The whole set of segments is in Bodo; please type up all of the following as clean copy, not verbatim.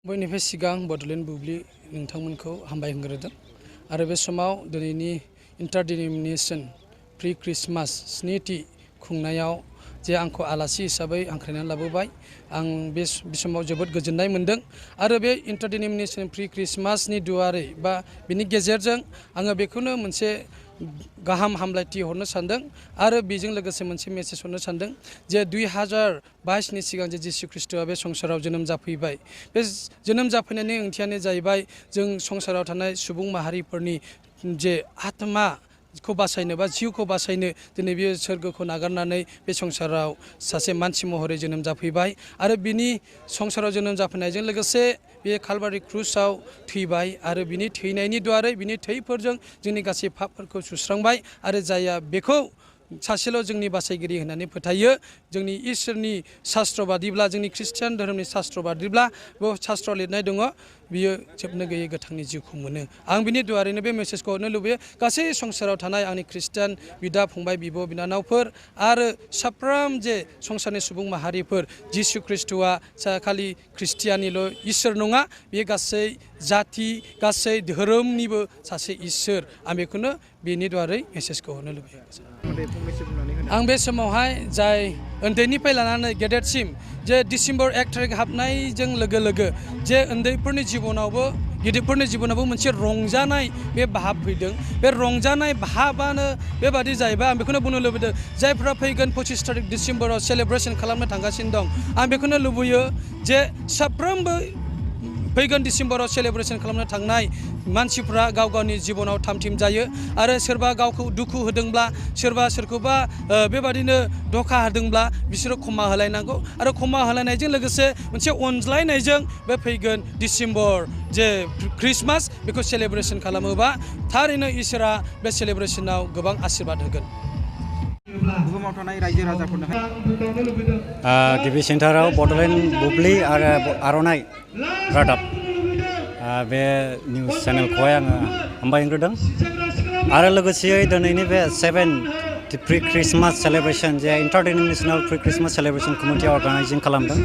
बयनिफ्राय सिगां बड'लेण्ड बुब्लि नोंथांमोनखौ हामबाय होग्रोदों आरो बे समाव दिनैनि इंटर-डिनोमिनेशन प्री क्रिसमास स्निथि खुंनायाव जे आंखौ आलासि हिसाबै हांख्रायनानै लाबोबाय आं बे समाव जोबोद गोजोननाय मोनदों आरो बे इंटर-डिनोमिनेशन प्री क्रिसमासनि दुआरै बा बिनि गेजेरजों आङो बेखौनो मोनसे गाहाम हामलायथि हरनो सानदों आरो बेजों लोगोसे मोनसे मेसेज हरनो सानदों जे 2022 सिगां जे जिसु ख्रीष्टआ बे संसाराव जोनोम जाफैबाय बे जोनोम जाफैनायनि ओंथियानो जाहैबाय जों संसाराव थानाय सुबुं माहारिफोरनि जे आत्मा को बासायनो बा जिउखौ बासायनो दिनै बे सोरगोखौ नागारनानै बे संसाराव सासे मानसि महरै जोनोम जाफैबाय आरो बिनि संसाराव जोनोम जाफैनायजों लोगोसे बे कालभारी क्रुसाव थैबाय आरो बिनि थैनायनि दुआरै बिनि थैफोरजों जोंनि गासै पापफोरखौ सुस्रांबाय आरो जायहा बेखौ सासेल' जोंनि बासायगिरि होननानै फोथायो जोंनि इसोरनि शास्त्र बादिब्ला जोंनि ख्रिस्टियान धोरोमनि शास्त्र बादिब्ला बे शास्त्र लिरनाय दङ बियो जोबनो गैयै गोथांनि जिउखौ मोनो आं बिनि दुआरैनो बे मेसेजखौ हरनो लुबैयो गासै संसाराव थानाय आंनि ख्रिस्टियान बिदा फंबाय बिब' बिनानावफोर आरो साफ्रोम जे संसारनि सुबुं माहारिफोर जिसु ख्रीष्टआ खालि ख्रिस्टियाननिल' इसोर नङा बेयो गासै जाति गासै धोरोमनिबो सासे इसोर आं बेखौनो बेनि दुआरै मेसेजखौ हरनो लुबैयो आं बे समावहाय जाय उन्दैनिफ्राय लानानै गेदेरसिम जे डिसेम्बर 1 तारिख हाबनायजों लोगो लोगो जे उन्दैफोरनि जिबनावबो गिदिरफोरनि जिबनावबो मोनसे रंजानाय बे भाब फैदों बे रंजानाय भाबानो बेबादि जाहैबाय आं बेखौनो बुंनो लुबैदों जायफ्रा फैगोन 25 तारिख डिसेम्बराव सेलेब्रेसन खालामनो थांगासिनो दं आं बेखौनो लुबैयो जे साफ्रोमबो फैगोन डिसेम्बराव सेलेब्रेसन खालामनो थांनाय मानसिफ्रा गाव गावनि जिबनाव थामथिम जायो आरो सोरबा गावखौ दुखु होदोंब्ला सोरबा सोरखौबा बेबादिनो धोखा होदोंब्ला बिसोरो क्षमा होलायनांगौ आरो क्षमा होलायनायजों लोगोसे मोनसे अनज्लायनायजों बे फैगोन डिसेम्बर जे क्रिसमास बेखौ सेलेब्रेसन खालामोबा थारैनो इसोरा बे सेलेब्रेसनाव गोबां आशीर्बाद होगोन बुहुमाव थानाय रायजो राजाफोरनो गिबि सेन्टाराव बड'लेण्ड बुब्लि आरो आर'नाइ रादाब बे निउस चेनेलखौहाय आङो हामबाय होग्रोदों आरो लोगोसेयै दिनैनि बे 7th प्रि क्रिसमास सेलेब्रेसन जे interdenominational pre Christmas celebration committee organising खालामदों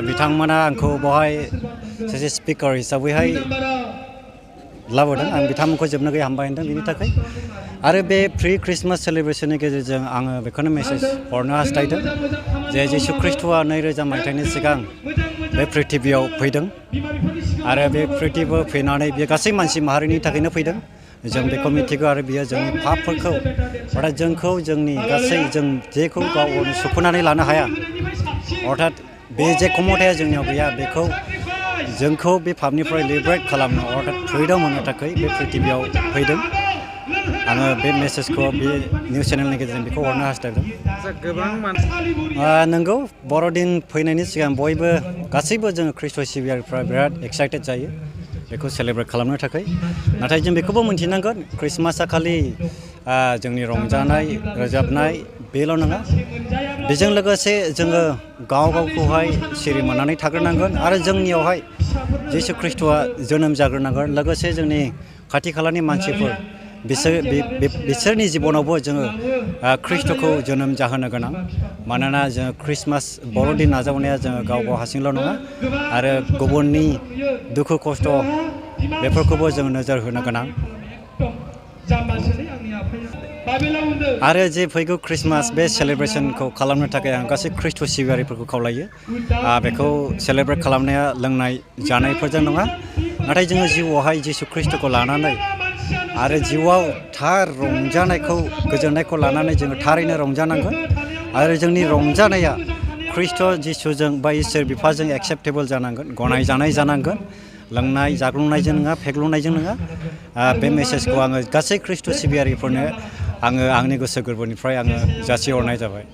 बिथांमोना आंखौ बेवहाय सासे स्पिकार हिसाबैहाय लाबोदों आं बिथांमोनखौ जोबनो गैयै हामबाय होनदों बिनि थाखाय आरो बे प्रि क्रिसमास सेलेब्रेसननि गेजेरजों आङो बेखौनो मेसेज हरनो हास्थायदों जे जिसु ख्रीष्टआ 2000 मायथाइनि सिगां बे पृथिबियाव फैदों आरो बे पृथिबियाव फैनानै बे गासै मानसि माहारिनि थाखायनो फैदों जों बेखौ मिथिगौ आरो बियो जोंनि पापफोरखौ अर्थात जोंखौ जोंनि गासै जों जेखौ गावनो सुख'नानै लानो हाया अर्थात बे जे क्षमताया जोंनियाव गैया बेखौ जोंखौ बे पापनिफ्राय लिबारेट खालामनो अर्थात फ्रिडम होनो थाखाय बे पृथिबियाव फैदों आङो बे मेसेजखौ बे निउस चेनेलनि गेजेरजों बेखौ हरनो हास्थायदों नंगौ बर'दिन फैनायनि सिगां बयबो गासैबो जोङो ख्रीष्ट सिबियारिफ्रा बिराद एक्साइटेड जायो बेखौ सेलेब्रेट खालामनो थाखाय नाथाय जों बेखौबो मिन्थिनांगोन क्रिसमासआ खालि जोंनि रंजानाय रोजाबनाय बेल' नङा बेजों लोगोसे जोङो गाव गावखौहाय सिरि मोननानै थाग्रोनांगोन आरो जोंनियावहाय जिसु ख्रीष्टआ जोनोम जाग्रोनांगोन लोगोसे जोंनि खाथि खालानि मानसिफोर बिसोरनि जिबनावबो जोङो ख्रीष्टखौ जोनोम जाहोनो गोनां मानोना जोङो क्रिसमास बर'दिन नाजावनाया जोङो गाव हारसिंल' नङा आरो गुबुननि दुखु खस्थ' बेफोरखौबो जोङो नोजोर होनो गोनां आरो जे फैगौ क्रिसमास बे सेलेब्रेसनखौ खालामनो थाखाय आं गासै ख्रीष्ट सिबियारिफोरखौ खावलायो बेखौ सेलेब्रेट खालामनाया लोंनाय जानायफोरजों नङा नाथाय जोङो जिउआवहाय जिसु ख्रीष्टखौ लानानै आरो जिउआव थार रंजानायखौ गोजोननायखौ लानानै जोङो थारैनो रंजानांगोन आरो जोंनि रंजानाया ख्रीष्ट जिसुजों बा इसोर बिफाजों एक्सेप्टेबल जानांगोन गनायजानाय जानांगोन लोंनाय जाग्लुंनायजों नङा फेग्लुंनायजों नङा बे मेसेजखौ आङो गासै ख्रीष्ट सिबियारिफोरनो आङो आंनि गोसो गोरबोनिफ्राय आङो जासिहरनाय जाबाय।